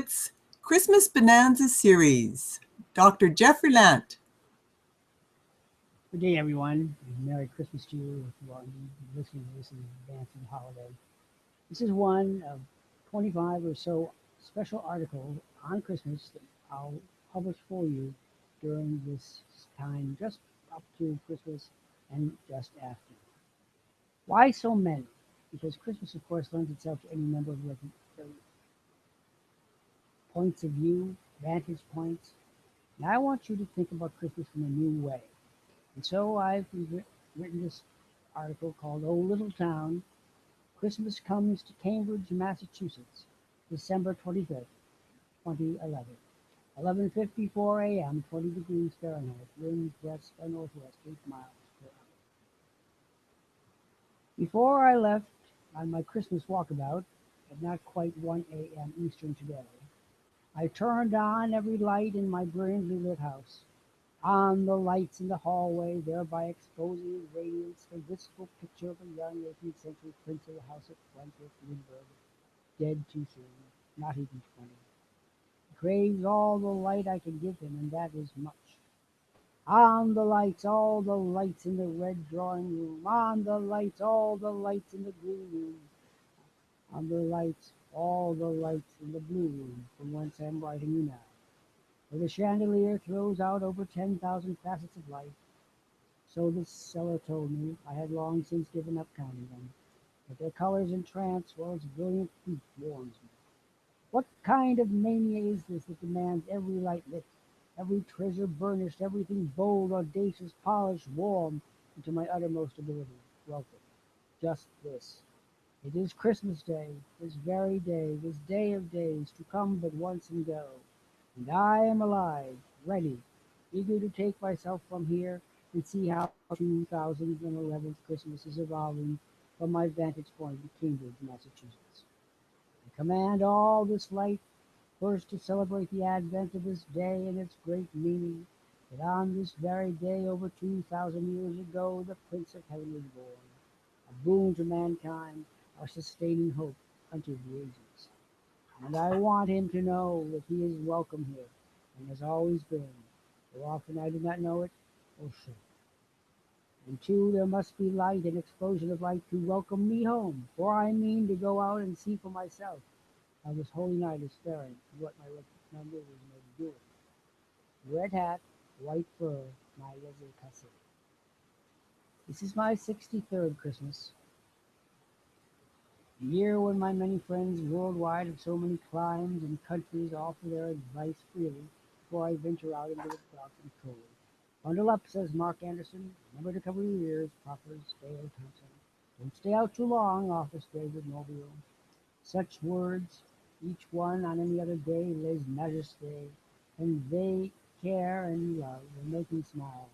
Exquisite's Christmas Bonanza series. Dr. Jeffrey Lant. Good day, everyone. Merry Christmas to you if you are listening to this in advance of the holiday. This is one of 25 or so special articles on Christmas that I'll publish for you during this time, just up to Christmas and just after. Why so many? Because Christmas, of course, lends itself to any number of the points of view, vantage points. And I want you to think about Christmas in a new way. And so I've written this article called "Oh Little Town, Christmas Comes to Cambridge, Massachusetts, December 25th, 2011. 11:54 a.m., 20 degrees Fahrenheit, wind west by northwest, 8 miles per hour. Before I left on my Christmas walkabout at not quite 1 a.m. Eastern today, I turned on every light in my brilliantly lit house. On the lights in the hallway, thereby exposing in radiance the wistful picture of a young 18th century prince of the house of Wentworth Lindbergh, dead too soon, not even 20. He craves all the light I can give him, and that is much. On the lights, all the lights in the red drawing room. On the lights, all the lights in the green room. On the lights, all the lights in the blue room, from whence I am writing you now. For the chandelier throws out over 10,000 facets of light. So the seller told me. I had long since given up counting them. But their colors entrance, while its brilliant heat warms me. What kind of mania is this that demands every light lit, every treasure burnished, everything bold, audacious, polished, warm, and to my uttermost ability welcome? Just this. It is Christmas Day, this very day, this day of days, to come but once and go. And I am alive, ready, eager to take myself from here and see how 2011's Christmas is evolving from my vantage point in Cambridge, Massachusetts. I command all this light first to celebrate the advent of this day and its great meaning, that on this very day over 2,000 years ago the Prince of Heaven was born, a boon to mankind, our sustaining hope unto the ages. And I want him to know that he is welcome here, and has always been, though often I did not know it or should. And two, there must be light, an explosion of light to welcome me home, for I mean to go out and see for myself how this holy night is faring, and what my neighbors may be doing. Red hat, white fur, my laissez-passer. This is my 63rd Christmas, a year when my many friends worldwide of so many climes and countries offer their advice freely before I venture out into the dark and cold. Bundle up, says Mark Anderson. Remember to cover your ears. Proffers Dale Thompson. Don't stay out too long, offers David Mobile. Such words, each one on any other day, les majestés, convey care and love, and make me smile.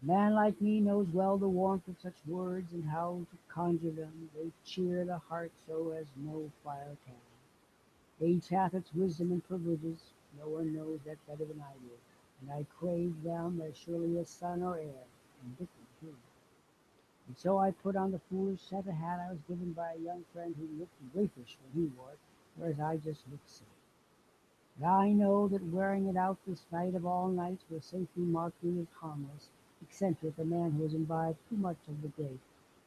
A man like me knows well the warmth of such words, and how to conjure them. They cheer the heart so as no fire can. Age hath its wisdom and privileges, no one knows that better than I do, and I crave them as surely as sun or air, and different too. And so I put on the foolish Santa hat I was given by a young friend who looked rakish when he wore it, whereas I just looked silly. But I know that wearing it out this night of all nights will safely mark me as harmless, eccentric, a man who has imbibed too much of the day.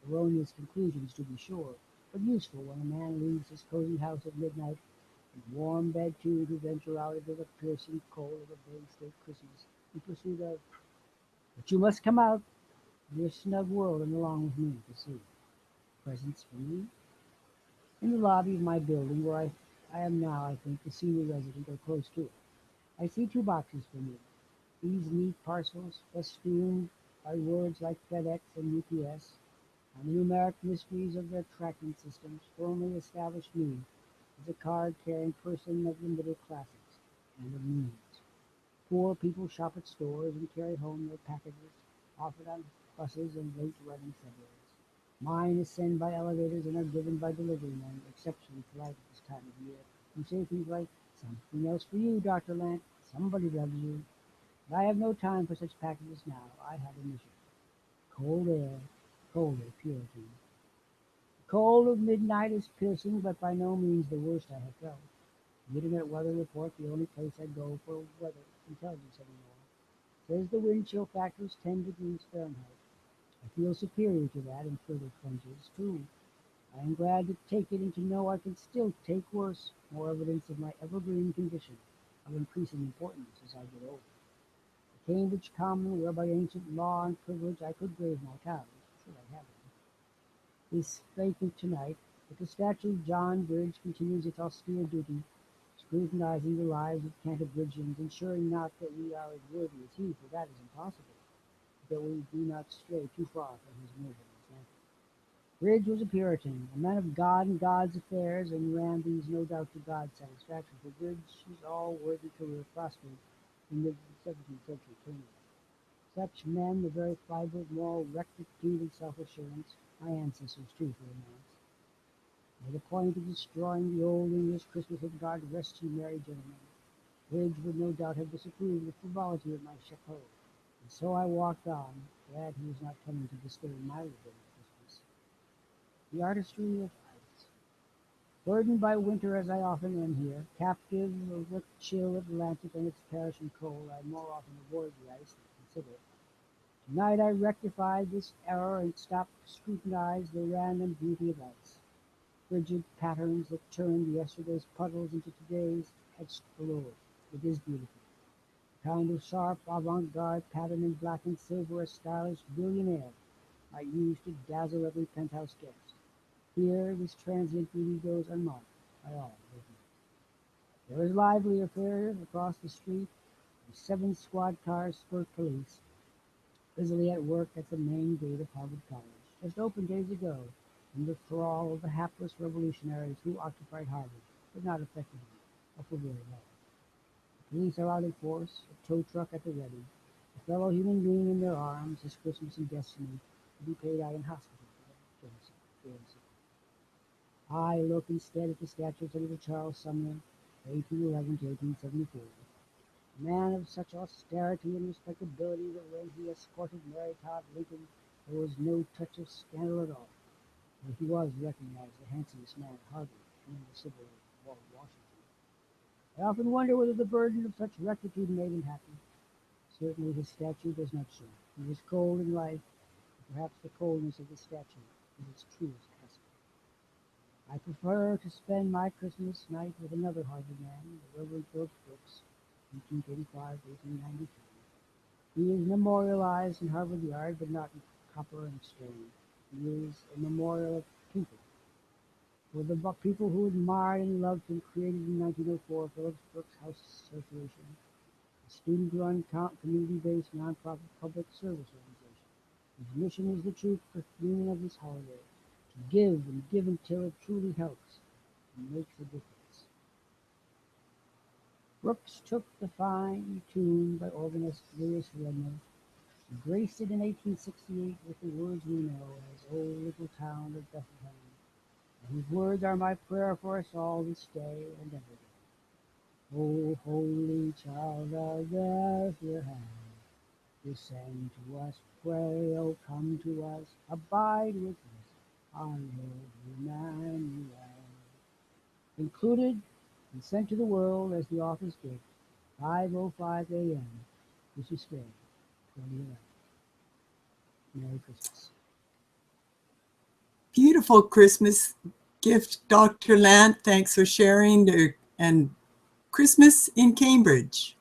Erroneous conclusions, to be sure, but useful when a man leaves his cozy house at midnight, his warm bed too, to venture out into the piercing cold of a Bay State Christmas in pursuit of. But you must come out in your snug world and along with me to see. Presents for me? In the lobby of my building, where I am now, I think, the senior resident or close to it, I see two boxes for me. These neat parcels, festooned by words like FedEx and UPS, and the numeric mysteries of their tracking systems, firmly established me as a card-carrying person of the middle classes and of means. Poor people shop at stores and carry home their packages, often on buses and late-running subways. Mine is sent by elevators and are driven by delivery men, exceptionally polite at this time of year, who say things like, "Something else for you, Dr. Lant. Somebody loves you." But I have no time for such packages now. I have a mission. Cold air, colder purity. The cold of midnight is piercing, but by no means the worst I have felt. The internet weather report, the only place I go for weather intelligence anymore, says the wind chill factor is 10 degrees Fahrenheit. I feel superior to that in further plunges, too. I am glad to take it and to know I can still take worse, more evidence of my evergreen condition of increasing importance as I get older. The Cambridge Common, where by ancient law and privilege I could grave my cows, should I have them, is vacant tonight, but the statue of John Bridge continues its austere duty, scrutinizing the lives of Canterbridgians, ensuring not that we are as worthy as he, for that is impossible, that we do not stray too far from his noble example. Bridge was a Puritan, a man of God and God's affairs, and ran these no doubt to God's satisfaction, for Bridge's all-worthy career prospered in the 17th century Cambridge. Such men, the very fiber of moral rectitude and self-assurance, my ancestors too, for a moment, made a point of destroying the old English Christmas of God rest ye merry gentlemen. Bridge would no doubt have disapproved of the frivolity of my chapeau, and so I walked on, glad he was not coming to disturb my living Christmas. The artistry of ice. Burdened by winter as I often am here, captive of the chill Atlantic and its perishing cold, I more often avoid the ice than consider it. Tonight I rectified this error and stopped to scrutinize the random beauty of ice. Frigid patterns that turned yesterday's puddles into today's etched below it. It is beautiful. A kind of sharp avant-garde pattern in black and silver a stylish billionaire might use to dazzle every penthouse guest. Here this transient beauty goes unmarked by all living. There is lively affair across the street, and 7 squad cars skirt police, busily at work at the main gate of Harvard College, just opened days ago, in the thrall of the hapless revolutionaries who occupied Harvard, but not effectively, or for very long. The police are out in force, a tow truck at the ready, a fellow human being in their arms, his Christmas and destiny, to be paid out in hospital for genocide. I look instead at the statue of Senator Charles Sumner, 1811 to 1874, a man of such austerity and respectability that when he escorted Mary Todd Lincoln, there was no touch of scandal at all. But he was recognized the handsomest man at Harvard and in the Civil War of Washington. I often wonder whether the burden of such rectitude made him happy. Certainly his statue does not show. He was cold in life, and perhaps the coldness of the statue is its truest aspect. I prefer to spend my Christmas night with another Harvard man, the Reverend Phillips Brooks, 1885 to 1893. He is memorialized in Harvard Yard, but not in copper and stone. He is a memorial of people. For the people who admired and loved him, created in 1904 Phillips Brooks House Association, a student-run, community-based, nonprofit public service organization, whose mission is the true meaning of this holiday, to give and give until it truly helps and makes a difference. Brooks took the fine tune by organist Lewis Redner and graced it in 1868 with the words we know as "O Little Town of Bethlehem," and whose words are my prayer for us all this day and every day. O holy child of Bethlehem, descend to us, pray, O come to us, abide with us, our Lord Emmanuel. Included and sent to the world as the author's gift, 5:05 a.m. Christmas Day, 2011. Merry Christmas. Beautiful Christmas gift, Dr. Lant. Thanks for sharing and Christmas in Cambridge.